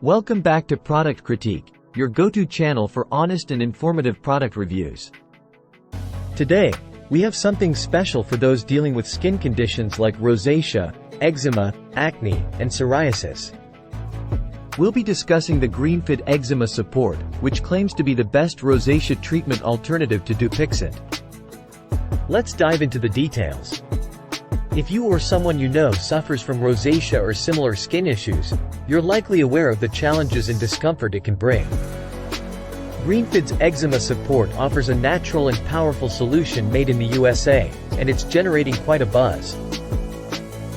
Welcome back to Product Critique, your go-to channel for honest and informative product reviews. Today, we have something special for those dealing with skin conditions like rosacea, eczema, acne, and psoriasis. We'll be discussing the Greenford Eczema Support, which claims to be the best rosacea treatment alternative to Dupixent. Let's dive into the details. If you or someone you know suffers from rosacea or similar skin issues, you're likely aware of the challenges and discomfort it can bring. Greenford's Eczema Support offers a natural and powerful solution made in the USA, and it's generating quite a buzz.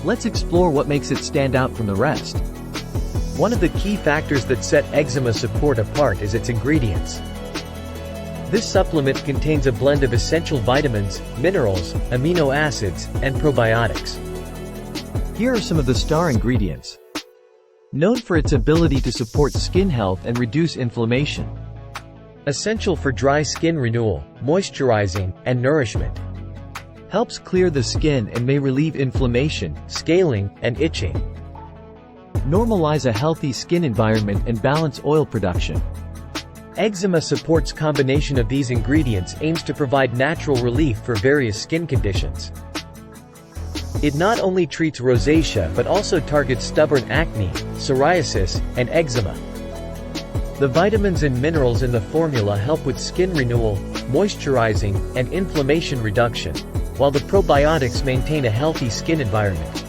Let's explore what makes it stand out from the rest. One of the key factors that set Eczema Support apart is its ingredients. This supplement contains a blend of essential vitamins, minerals, amino acids, and probiotics. Here are some of the star ingredients. Known for its ability to support skin health and reduce inflammation. Essential for dry skin renewal, moisturizing, and nourishment. Helps clear the skin and may relieve inflammation, scaling, and itching. Normalize a healthy skin environment and balance oil production. Eczema Support's combination of these ingredients aims to provide natural relief for various skin conditions. It not only treats rosacea but also targets stubborn acne, psoriasis, and eczema. The vitamins and minerals in the formula help with skin renewal, moisturizing, and inflammation reduction, while the probiotics maintain a healthy skin environment.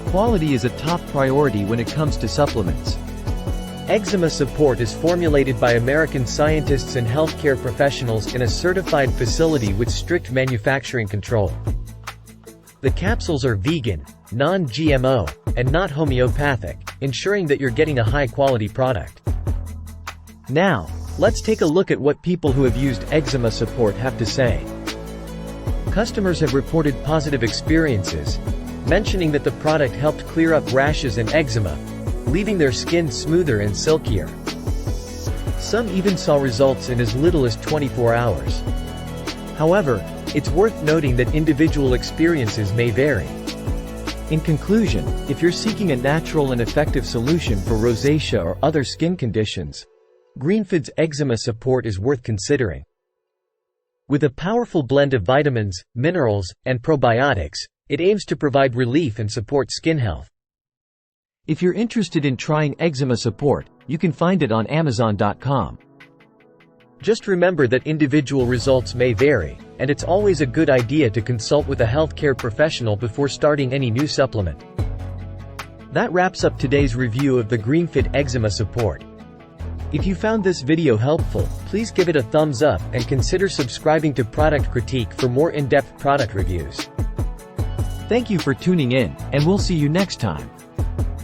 Quality is a top priority when it comes to supplements. Eczema Support is formulated by American scientists and healthcare professionals in a certified facility with strict manufacturing control. The capsules are vegan, non-GMO, and not homeopathic, ensuring that you're getting a high-quality product. Now, let's take a look at what people who have used Eczema Support have to say. Customers have reported positive experiences, mentioning that the product helped clear up rashes and eczema, leaving their skin smoother and silkier. Some even saw results in as little as 24 hours. However, it's worth noting that individual experiences may vary. In conclusion, if you're seeking a natural and effective solution for rosacea or other skin conditions, Greenford's Eczema Support is worth considering. With a powerful blend of vitamins, minerals, and probiotics, it aims to provide relief and support skin health. If you're interested in trying Eczema Support, you can find it on Amazon.com. Just remember that individual results may vary, and it's always a good idea to consult with a healthcare professional before starting any new supplement. That wraps up today's review of the Greenford Eczema Support. If you found this video helpful, please give it a thumbs up and consider subscribing to Product Critique for more in-depth product reviews. Thank you for tuning in, and we'll see you next time.